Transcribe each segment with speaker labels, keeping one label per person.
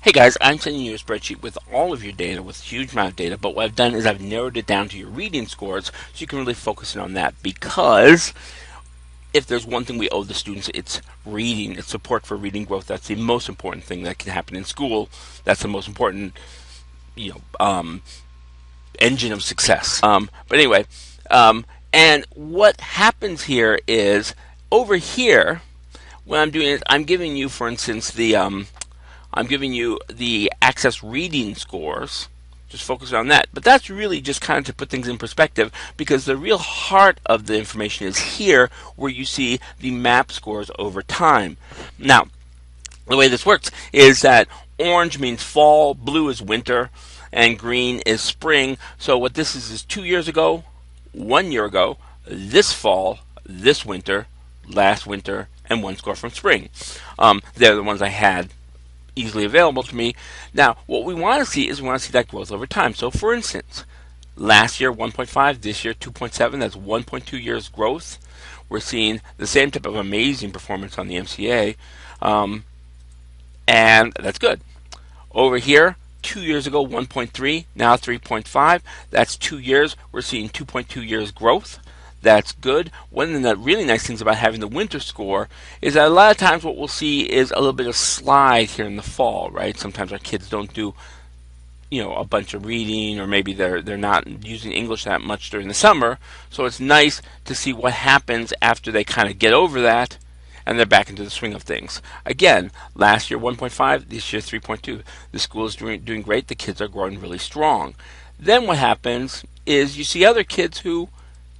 Speaker 1: Hey guys, I'm sending you a spreadsheet with all of your data, with a huge amount of data, but what I've done is I've narrowed it down to your reading scores so you can really focus in on that, because if there's one thing we owe the students, it's reading, it's support for reading growth. That's the most important thing that can happen in school. That's the most important, you know, engine of success. But anyway, and what happens here is over here, what I'm doing is I'm giving you, for instance, I'm giving you the access reading scores. Just focus on that. But that's really just kind of to put things in perspective, because the real heart of the information is here, where you see the map scores over time. Now, the way this works is that orange means fall, blue is winter, and green is spring. So what this is 2 years ago, 1 year ago, this fall, this winter, last winter, and one score from spring. They're the ones I had easily available to me. Now, what we want to see is we want to see that growth over time. So, for instance, last year 1.5, this year 2.7. That's 1.2 years growth. We're seeing the same type of amazing performance on the MCA, and that's good. Over here, 2 years ago 1.3, now 3.5. That's 2 years. We're seeing 2.2 years growth. That's good. One of the really nice things about having the winter score is that a lot of times what we'll see is a little bit of slide here in the fall, right? Sometimes our kids don't do, a bunch of reading, or maybe they're not using English that much during the summer. So it's nice to see what happens after they kind of get over that and they're back into the swing of things. Again, last year 1.5, this year 3.2. The school is doing great. The kids are growing really strong. Then what happens is you see other kids who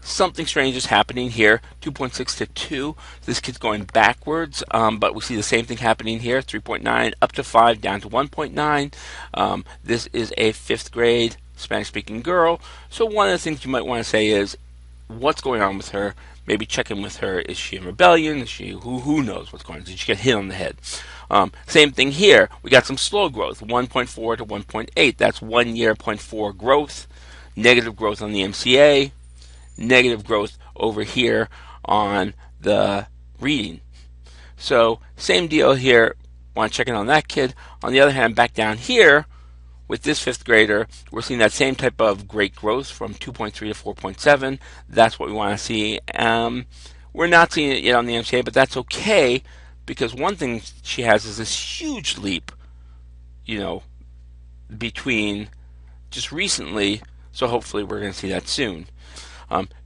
Speaker 1: something strange is happening here. 2.6 to 2. This kid's going backwards, but we see the same thing happening here. 3.9 up to 5, down to 1.9. This is a 5th grade Spanish-speaking girl. So one of the things you might want to say is, what's going on with her? Maybe check in with her. Is she in rebellion? Is she who knows what's going on? Did she get hit on the head? Same thing here. We got some slow growth. 1.4 to 1.8. That's 1 year 0.4 growth. Negative growth on the MCA. Negative growth over here on the reading. So same deal here. Want to check in on that kid. On the other hand, back down here with this 5th grader, we're seeing that same type of great growth from 2.3 to 4.7. That's what we want to see. We're not seeing it yet on the MCA, but that's okay, because one thing she has is this huge leap, between just recently. So hopefully we're going to see that soon.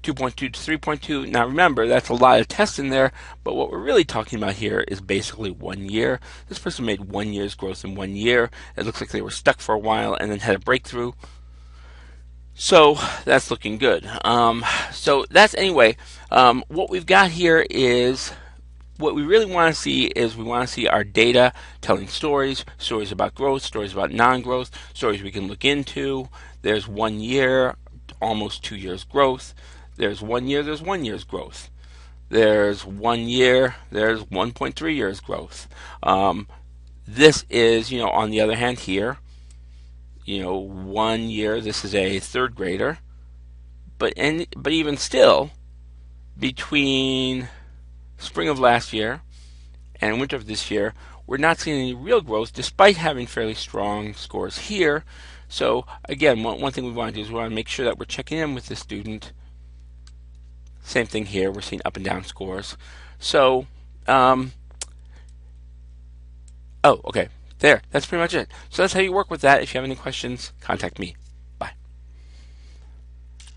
Speaker 1: 2.2 to 3.2. Now remember, that's a lot of tests in there, but what we're really talking about here is basically 1 year. This person made 1 year's growth in 1 year. It looks like they were stuck for a while and then had a breakthrough. So that's looking good. So that's anyway. What we've got here is, what we really want to see is, we want to see our data telling stories about growth, stories about non-growth, stories we can look into. There's 1 year, almost 2 years growth. There's 1 year, there's 1 year's growth. There's 1 year, there's 1.3 years growth. This is, on the other hand here, 1 year, this is a 3rd grader. But even still, between spring of last year and winter of this year, we're not seeing any real growth, despite having fairly strong scores here. So again, one thing we want to do is we want to make sure that we're checking in with the student. Same thing here. We're seeing up and down scores. So, okay, there. That's pretty much it. So that's how you work with that. If you have any questions, contact me.